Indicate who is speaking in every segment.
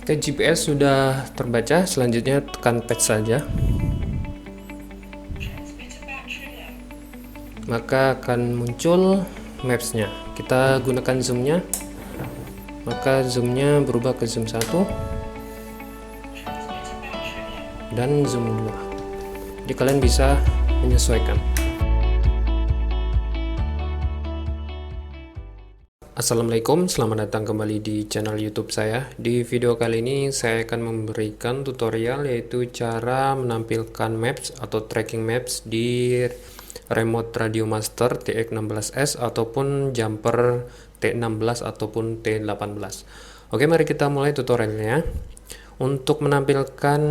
Speaker 1: Oke, GPS sudah terbaca, selanjutnya tekan patch saja. Maka akan muncul maps-nya. Kita gunakan zoom-nya. Maka zoom-nya berubah ke zoom 1 dan zoom 2. Jadi kalian bisa menyesuaikan. Assalamualaikum, selamat datang kembali di channel YouTube saya. Di video kali ini saya akan memberikan tutorial yaitu cara menampilkan maps atau tracking maps di remote Radio Master TX16S ataupun jumper T16 ataupun T18. Oke, mari kita mulai tutorialnya. Untuk menampilkan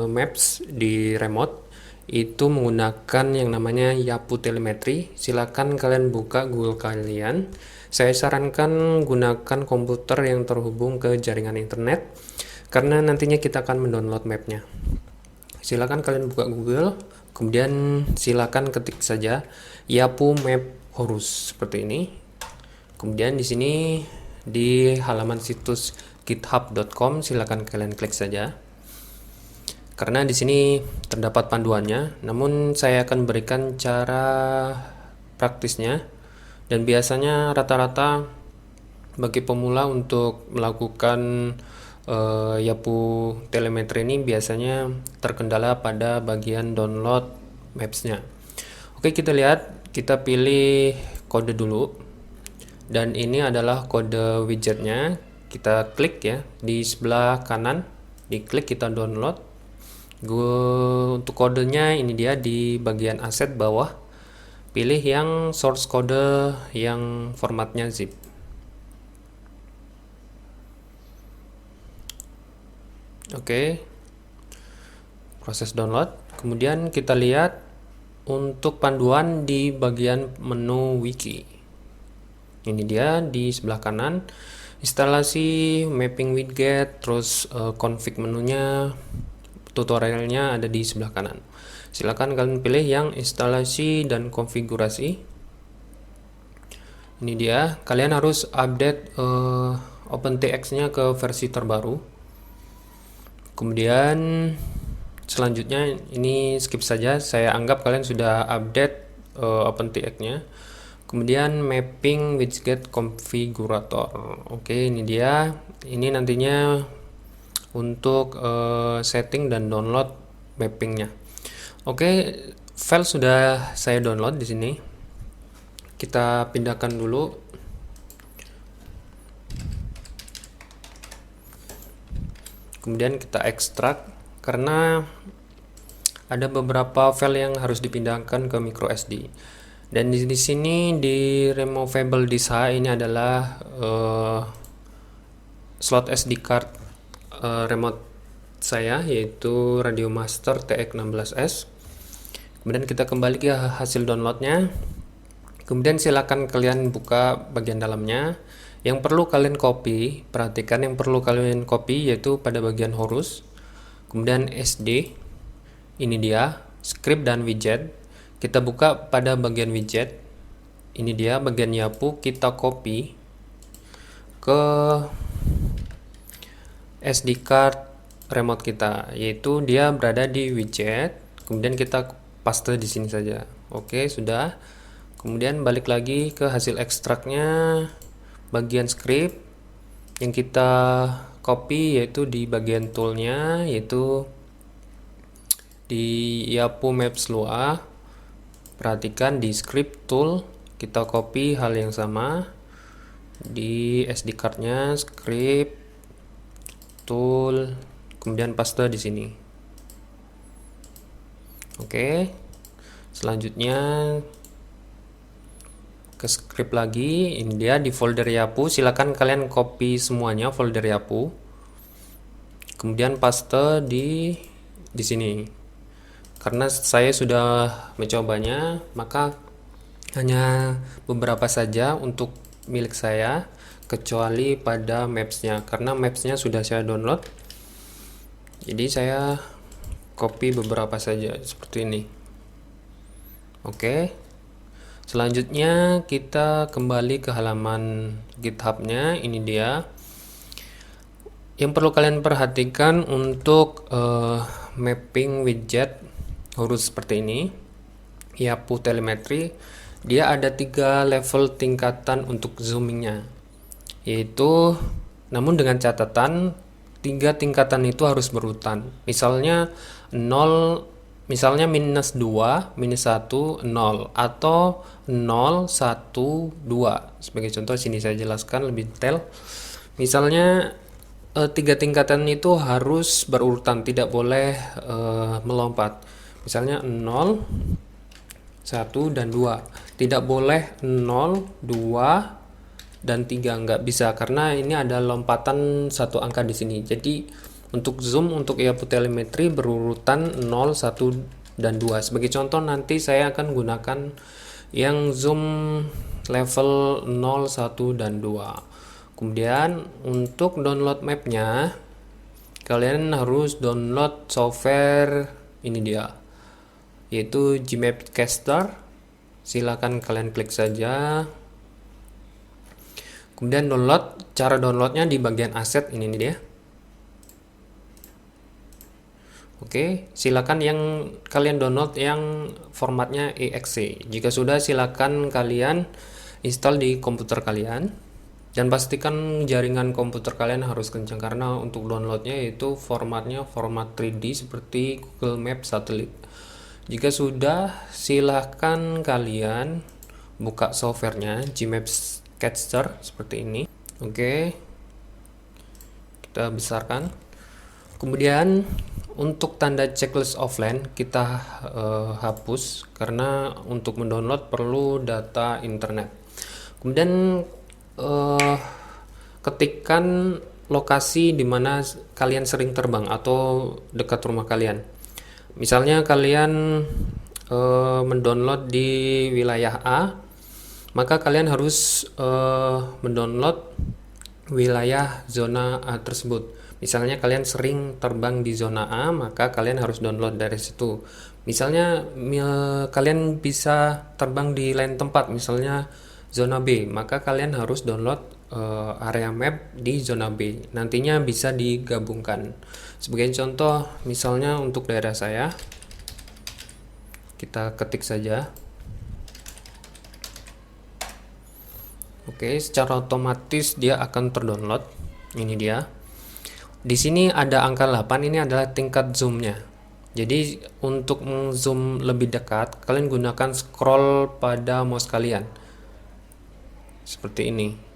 Speaker 1: maps di remote itu menggunakan yang namanya Yapu Telemetri. Silakan kalian buka Google kalian. Saya sarankan gunakan komputer yang terhubung ke jaringan internet karena nantinya kita akan mendownload mapnya. Silakan kalian buka Google, kemudian silakan ketik saja Yapu Map Horus seperti ini. Kemudian di sini di halaman situs github.com silakan kalian klik saja. Karena di sini terdapat panduannya, namun saya akan berikan cara praktisnya. Dan biasanya rata-rata bagi pemula untuk melakukan Yapu Telemetri ini biasanya terkendala pada bagian download maps-nya. Oke, kita lihat, kita pilih kode dulu. Dan ini adalah kode widgetnya. Kita klik ya di sebelah kanan, diklik kita download. Untuk kodenya ini dia di bagian aset bawah. Pilih yang source code yang formatnya zip. Oke, proses download. Kemudian kita lihat untuk panduan di bagian menu wiki. Ini dia di sebelah kanan. Instalasi, mapping widget, terus config menunya, tutorialnya ada di sebelah kanan. Silakan kalian pilih yang instalasi dan konfigurasi. Ini dia, kalian harus update OpenTX-nya ke versi terbaru. Kemudian selanjutnya ini skip saja, saya anggap kalian sudah update OpenTX-nya. Kemudian mapping widget configurator. Oke, ini dia. Ini nantinya untuk setting dan download mappingnya. Oke, file sudah saya download di sini. Kita pindahkan dulu. Kemudian kita ekstrak karena ada beberapa file yang harus dipindahkan ke microSD. Dan di sini di removable disk H ini adalah slot SD card remote saya yaitu Radio Master TX16S. Kemudian kita kembali ke hasil downloadnya. Kemudian silakan kalian buka bagian dalamnya. Yang perlu kalian copy, perhatikan yang perlu kalian copy yaitu pada bagian Horus. Kemudian SD, ini dia, script dan widget. Kita buka pada bagian widget. Ini dia bagian Yapu, kita copy ke SD card remote kita, yaitu dia berada di widget. Kemudian kita paste di sini saja. Oke, sudah. Kemudian balik lagi ke hasil ekstraknya, bagian script yang kita copy yaitu di bagian toolnya, yaitu di Yapu Maps Lua. Perhatikan di script tool kita copy hal yang sama di SD cardnya, script tool, kemudian paste di sini. Oke, selanjutnya ke script lagi. Ini dia di folder Yapu. Silakan kalian copy semuanya folder Yapu. Kemudian paste di sini. Karena saya sudah mencobanya, maka hanya beberapa saja untuk milik saya, kecuali pada maps-nya. Karena maps-nya sudah saya download. Jadi saya copy beberapa saja seperti ini. Oke, selanjutnya kita kembali ke halaman GitHub-nya. Ini dia. Yang perlu kalian perhatikan untuk mapping widget harus seperti ini. Yapu telemetri, dia ada 3 level tingkatan untuk zoomingnya, yaitu namun dengan catatan 3 tingkatan itu harus berurutan. Misalnya 0, misalnya minus 2, minus 1, 0, atau 0, 1, 2. Sebagai contoh sini saya jelaskan lebih detail. Misalnya 3 tingkatan itu harus berurutan, tidak boleh melompat. Misalnya 0, 1, dan 2. Tidak boleh 0, 2, dan 3, nggak bisa karena ini ada lompatan satu angka di sini. Jadi untuk zoom untuk yapu telemetri berurutan 0, 1, dan 2. Sebagai contoh nanti saya akan gunakan yang zoom level 0, 1, dan 2. Kemudian untuk download mapnya, kalian harus download software ini dia, yaitu Gmapcaster. Silakan kalian klik saja. Kemudian download, cara downloadnya di bagian aset ini nih dia. Oke, silakan yang kalian download yang formatnya exe. Jika sudah, silakan kalian install di komputer kalian dan pastikan jaringan komputer kalian harus kencang karena untuk downloadnya itu formatnya format 3D seperti Google Maps satelit. Jika sudah, silahkan kalian buka softwarenya Gmapcaster seperti ini. Oke, kita besarkan. Kemudian untuk tanda checklist offline kita hapus karena untuk mendownload perlu data internet. Kemudian ketikkan lokasi di mana kalian sering terbang atau dekat rumah kalian. Misalnya kalian mendownload di wilayah A, maka kalian harus mendownload wilayah zona A tersebut. Misalnya kalian sering terbang di zona A, maka kalian harus download dari situ. Misalnya kalian bisa terbang di lain tempat, misalnya zona B, maka kalian harus download area map di zona B. Nantinya bisa digabungkan. Sebagai contoh, misalnya untuk daerah saya, kita ketik saja. Oke, secara otomatis dia akan terdownload. Ini dia. Di sini ada angka 8, ini adalah tingkat zoomnya. Jadi untuk zoom lebih dekat, kalian gunakan scroll pada mouse kalian. Seperti ini.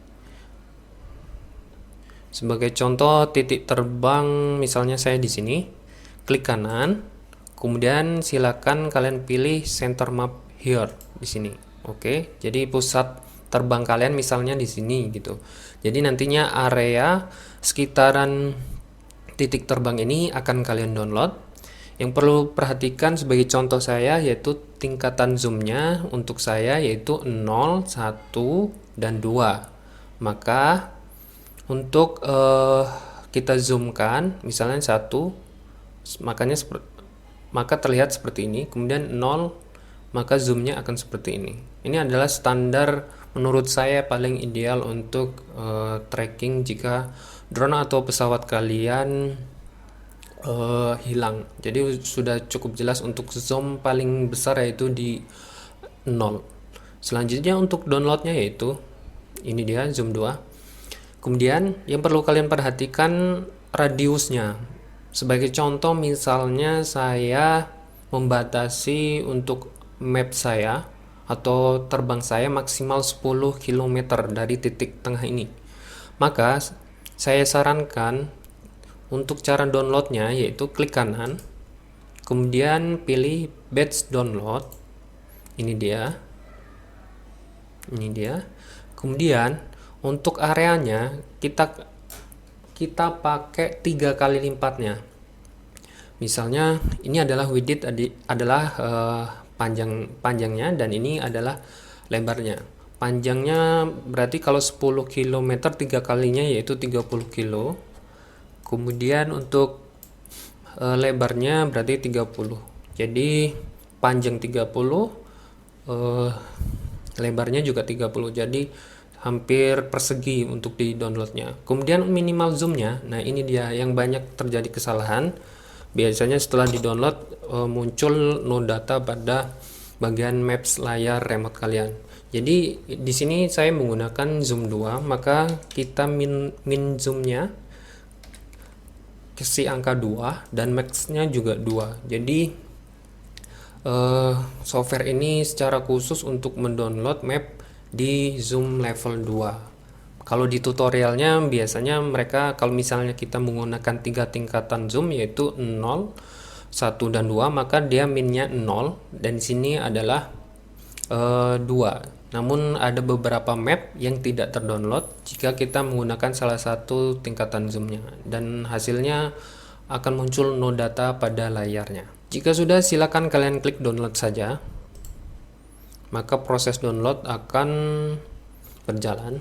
Speaker 1: Sebagai contoh titik terbang, misalnya saya di sini, klik kanan, kemudian silakan kalian pilih center map here di sini. Oke, jadi pusat terbang kalian misalnya di sini gitu. Jadi nantinya area sekitaran titik terbang ini akan kalian download. Yang perlu perhatikan sebagai contoh saya yaitu tingkatan zoomnya untuk saya yaitu 0, 1, dan 2. Maka untuk kita zoomkan misalnya 1, maka terlihat seperti ini. Kemudian 0, maka zoomnya akan seperti ini. Ini adalah standar menurut saya paling ideal untuk tracking jika drone atau pesawat kalian hilang. Jadi sudah cukup jelas untuk zoom paling besar yaitu di 0. Selanjutnya untuk downloadnya yaitu ini dia zoom 2. Kemudian yang perlu kalian perhatikan radiusnya. Sebagai contoh misalnya saya membatasi untuk map saya atau terbang saya maksimal 10 km dari titik tengah ini. Maka saya sarankan untuk cara downloadnya yaitu klik kanan, kemudian pilih batch download. Ini dia. Kemudian untuk areanya kita pakai 3 kali lipatnya. Misalnya ini adalah width adalah panjangnya dan ini adalah lebarnya. Panjangnya berarti kalau 10 km 3 kalinya yaitu 30 kilo. Kemudian untuk lebarnya berarti 30. Jadi panjang 30, lebarnya juga 30. Jadi hampir persegi untuk di downloadnya. Kemudian minimal zoomnya, nah ini dia yang banyak terjadi kesalahan. Biasanya setelah di download muncul no data pada bagian maps layar remote kalian. Jadi di sini saya menggunakan zoom 2, maka kita min zoomnya kasih angka 2 dan maxnya juga 2. Jadi software ini secara khusus untuk mendownload map di zoom level 2. Kalau di tutorialnya biasanya mereka kalau misalnya kita menggunakan 3 tingkatan zoom yaitu 0, 1 dan 2, maka dia minnya 0 dan di sini adalah 2. Namun ada beberapa map yang tidak terdownload jika kita menggunakan salah satu tingkatan zoomnya dan hasilnya akan muncul no data pada layarnya. Jika sudah, silakan kalian klik download saja. Maka proses download akan berjalan.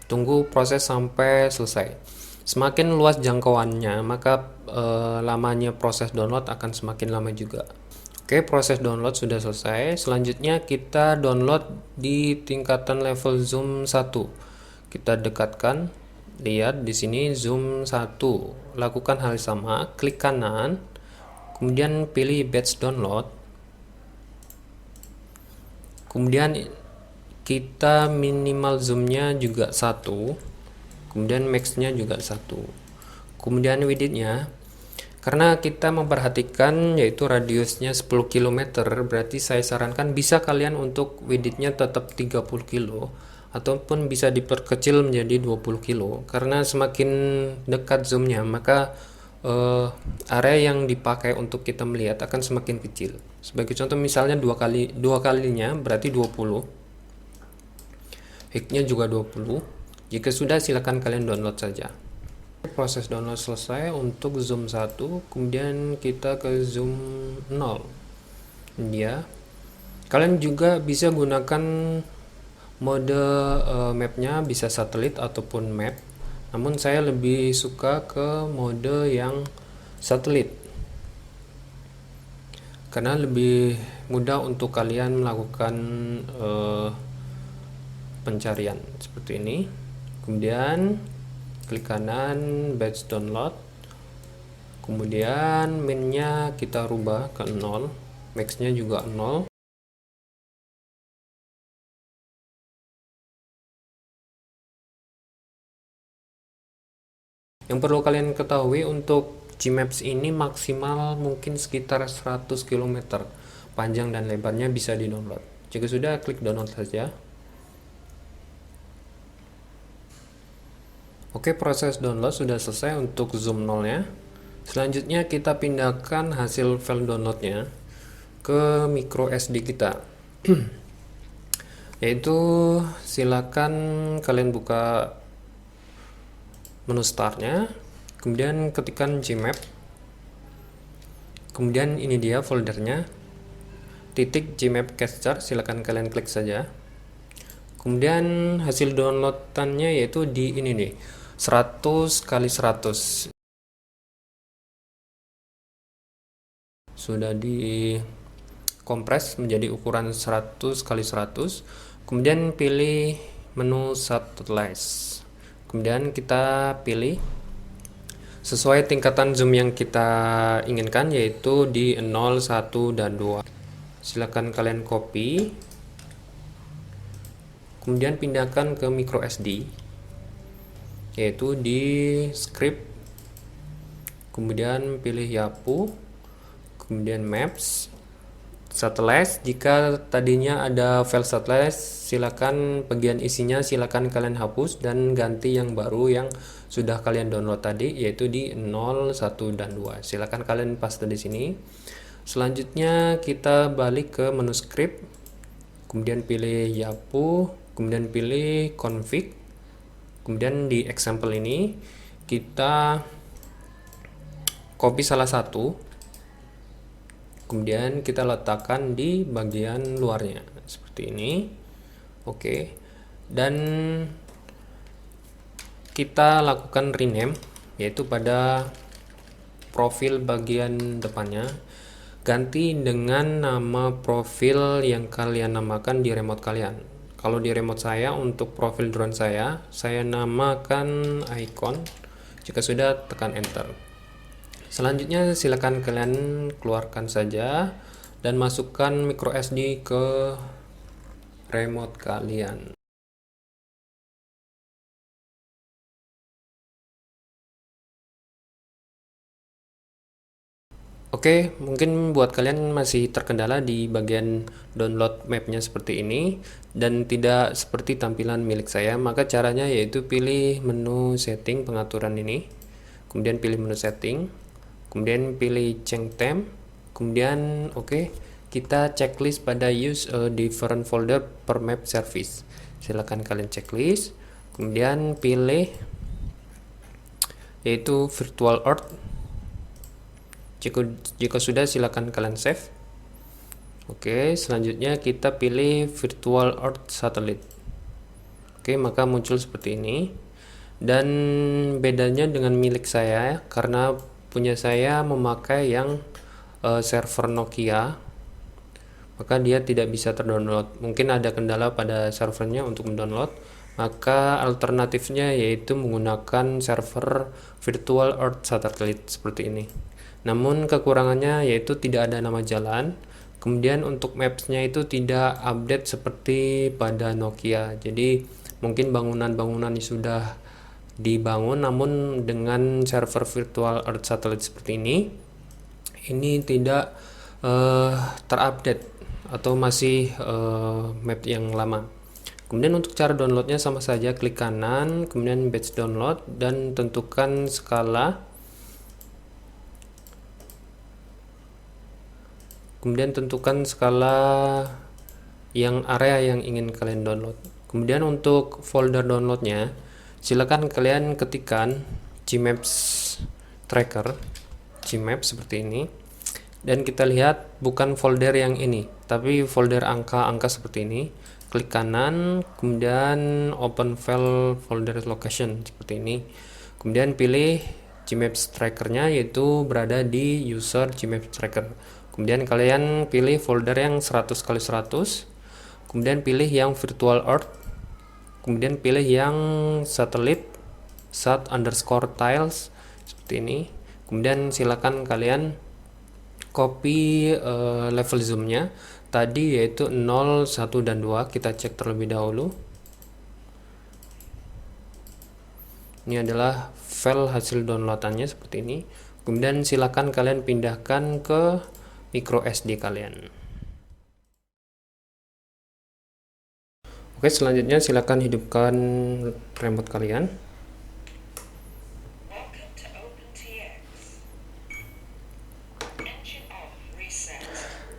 Speaker 1: Tunggu proses sampai selesai. Semakin luas jangkauannya, maka lamanya proses download akan semakin lama juga. Oke, proses download sudah selesai. Selanjutnya kita download di tingkatan level zoom 1. Kita dekatkan. Lihat di sini zoom 1. Lakukan hal sama, klik kanan, kemudian pilih batch download. Kemudian kita minimal zoomnya juga 1. Kemudian maxnya juga 1. Kemudian widthnya, karena kita memperhatikan yaitu radiusnya 10 km, berarti saya sarankan bisa kalian untuk widthnya tetap 30 kilo ataupun bisa diperkecil menjadi 20 kilo karena semakin dekat zoomnya maka area yang dipakai untuk kita melihat akan semakin kecil. Sebagai contoh misalnya dua kalinya berarti 20, height-nya juga 20. Jika sudah, silakan kalian download saja. Proses download selesai untuk zoom 1, kemudian kita ke zoom 0. Ya, kalian juga bisa gunakan mode mapnya, bisa satelit ataupun map. Namun saya lebih suka ke mode yang satelit karena lebih mudah untuk kalian melakukan pencarian seperti ini. Kemudian klik kanan batch download, kemudian minnya kita rubah ke 0, maxnya juga 0. Yang perlu kalian ketahui untuk Gmaps ini maksimal mungkin sekitar 100 km panjang dan lebarnya bisa di download. Jika sudah, klik download saja. Oke, proses download sudah selesai untuk zoom 0 nya. Selanjutnya kita pindahkan hasil file downloadnya ke micro SD kita. Yaitu silakan kalian buka menu startnya, kemudian ketikkan Gmap, kemudian ini dia foldernya, titik Gmap Capture, silakan kalian klik saja. Kemudian hasil downloadannya yaitu di ini nih, 100 kali 100. Sudah dikompres menjadi ukuran 100 kali 100. Kemudian pilih menu Satellites. Kemudian kita pilih sesuai tingkatan zoom yang kita inginkan yaitu di 0, 1, dan 2. Silakan kalian copy. Kemudian pindahkan ke micro SD yaitu di script. Kemudian pilih Yapu. Kemudian Maps. Satellites, jika tadinya ada file satellites, silakan bagian isinya silakan kalian hapus dan ganti yang baru yang sudah kalian download tadi yaitu di 0, 1, dan 2. Silakan kalian paste di sini. Selanjutnya kita balik ke menu script. Kemudian pilih Yapu, kemudian pilih config. Kemudian di example ini kita copy salah satu. Kemudian kita letakkan di bagian luarnya seperti ini. Oke. Dan kita lakukan rename yaitu pada profil bagian depannya ganti dengan nama profil yang kalian namakan di remote kalian. Kalau di remote saya untuk profil drone saya namakan icon. Jika sudah, tekan enter. Selanjutnya silakan kalian keluarkan saja dan masukkan micro SD ke remote kalian. Oke, mungkin buat kalian masih terkendala di bagian download mapnya seperti ini dan tidak seperti tampilan milik saya, maka caranya yaitu pilih menu setting pengaturan ini, kemudian pilih menu setting, kemudian pilih change theme, kemudian kita checklist pada use a different folder per map service. Silakan kalian checklist, kemudian pilih yaitu virtual earth. Jika sudah, silakan kalian save. Oke, selanjutnya kita pilih virtual earth satellite. Oke, maka muncul seperti ini. Dan bedanya dengan milik saya karena punya saya memakai yang server Nokia, maka dia tidak bisa terdownload. Mungkin ada kendala pada servernya untuk mendownload, maka alternatifnya yaitu menggunakan server virtual earth satellite seperti ini. Namun kekurangannya yaitu tidak ada nama jalan, kemudian untuk maps-nya itu tidak update seperti pada Nokia. Jadi mungkin bangunan-bangunan sudah dibangun, namun dengan server virtual earth satellite seperti ini tidak terupdate atau masih map yang lama. Kemudian untuk cara downloadnya sama saja, klik kanan, kemudian batch download dan tentukan skala. Kemudian tentukan skala yang area yang ingin kalian download. Kemudian untuk folder downloadnya, silakan kalian ketikkan Gmaps tracker, Gmaps seperti ini. Dan kita lihat bukan folder yang ini, tapi folder angka-angka seperti ini. Klik kanan, kemudian open file folder location seperti ini. Kemudian pilih Gmaps trackernya, yaitu berada di user Gmaps tracker. Kemudian kalian pilih folder yang 100x100, kemudian pilih yang virtual earth, kemudian pilih yang satellite sat_tiles seperti ini. Kemudian silakan kalian copy level zoomnya tadi yaitu 0, 1, dan 2. Kita cek terlebih dahulu. Ini adalah file hasil downloadannya seperti ini. Kemudian silakan kalian pindahkan ke micro SD kalian. Oke, selanjutnya silakan hidupkan remote kalian.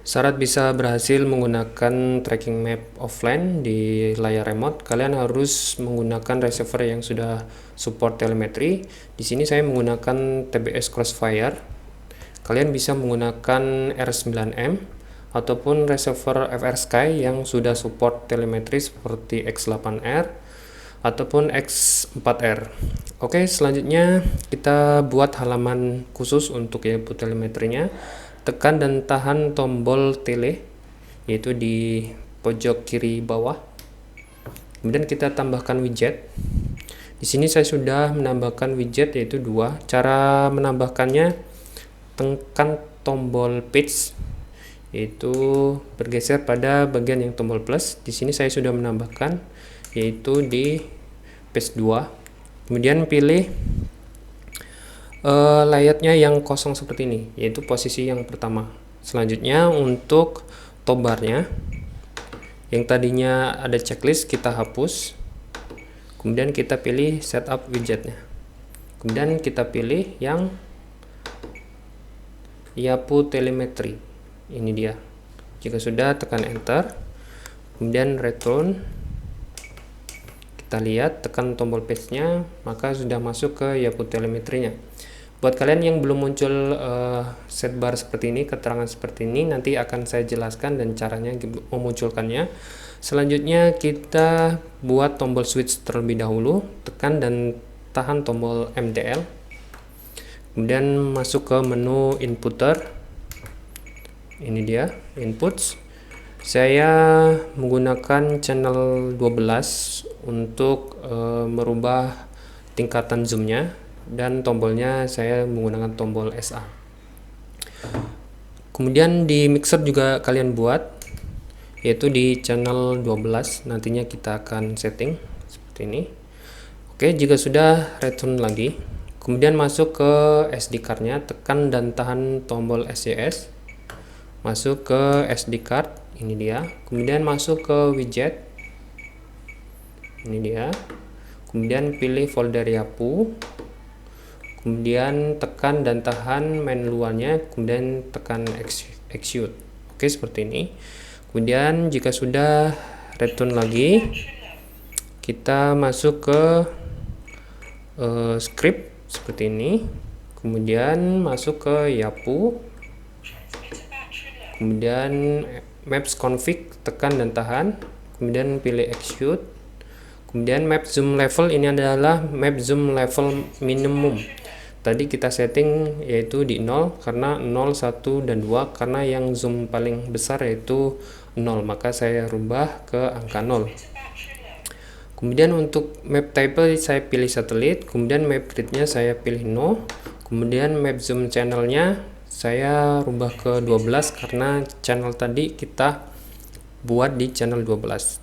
Speaker 1: Syarat bisa berhasil menggunakan tracking map offline di layar remote, kalian harus menggunakan receiver yang sudah support telemetri. Di sini saya menggunakan TBS Crossfire. Kalian bisa menggunakan R9M ataupun receiver FR Sky yang sudah support telemetri seperti X8R ataupun X4R. Oke, selanjutnya kita buat halaman khusus untuk input telemetrinya. Tekan dan tahan tombol tele, yaitu di pojok kiri bawah. Kemudian kita tambahkan widget. Di sini saya sudah menambahkan widget yaitu 2. Cara menambahkannya, tekan tombol page, yaitu bergeser pada bagian yang tombol plus. Di sini saya sudah menambahkan yaitu di page 2. Kemudian pilih layarnya yang kosong seperti ini, yaitu posisi yang pertama. Selanjutnya untuk toolbarnya yang tadinya ada checklist kita hapus, kemudian kita pilih setup widgetnya, kemudian kita pilih yang Yapu telemetri, ini dia. Jika sudah, tekan enter, kemudian return. Kita lihat, tekan tombol paste nya, maka sudah masuk ke Yapu telemetrinya. Buat kalian yang belum muncul set bar seperti ini, keterangan seperti ini, nanti akan saya jelaskan dan caranya memunculkannya. Selanjutnya kita buat tombol switch terlebih dahulu, tekan dan tahan tombol MDL, kemudian masuk ke menu inputter. Ini dia inputs. Saya menggunakan channel 12 untuk merubah tingkatan zoomnya, dan tombolnya saya menggunakan tombol SA. Kemudian di mixer juga kalian buat, yaitu di channel 12. Nantinya kita akan setting seperti ini. Oke, jika sudah, return lagi. Kemudian masuk ke SD card-nya, tekan dan tahan tombol SYS. Masuk ke SD card, ini dia. Kemudian masuk ke widget, ini dia. Kemudian pilih folder YAPU. Kemudian tekan dan tahan main luarnya, kemudian tekan execute. Oke, seperti ini. Kemudian jika sudah, return lagi. Kita masuk ke script seperti ini. Kemudian masuk ke YAPU. Kemudian maps config, tekan dan tahan, kemudian pilih execute. Kemudian map zoom level, ini adalah map zoom level minimum. Tadi kita setting yaitu di 0 karena 0, 1 dan 2, karena yang zoom paling besar yaitu 0, maka saya rubah ke angka 0. Kemudian untuk map type saya pilih satelit, kemudian map gridnya saya pilih no. Kemudian map zoom channelnya saya rubah ke 12 karena channel tadi kita buat di channel 12.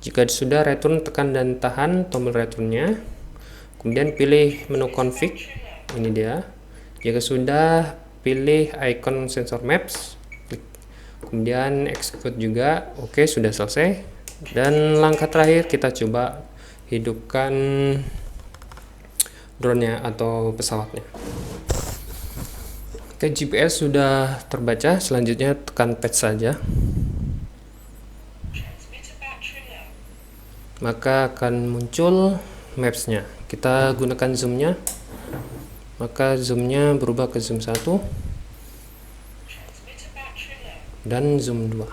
Speaker 1: Jika sudah, return, tekan dan tahan tombol returnnya. Kemudian pilih menu config, ini dia. Jika sudah, pilih icon sensor maps, klik. Kemudian execute juga. Oke, sudah selesai. Dan langkah terakhir kita coba hidupkan drone-nya atau pesawatnya. Oke, GPS sudah terbaca, selanjutnya tekan patch saja. Maka akan muncul maps-nya. Kita gunakan zoom-nya. Maka zoom-nya berubah ke zoom 1 dan zoom 2.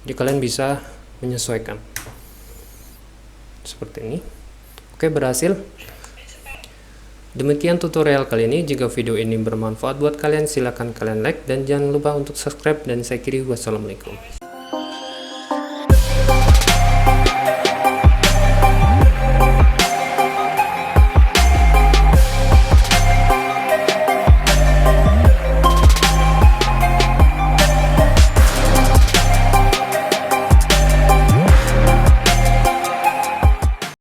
Speaker 1: Jadi kalian bisa menyesuaikan. Seperti ini. Oke, berhasil. Demikian tutorial kali ini. Jika video ini bermanfaat buat kalian, silakan kalian like dan jangan lupa untuk subscribe, dan saya akhiri wassalamualaikum.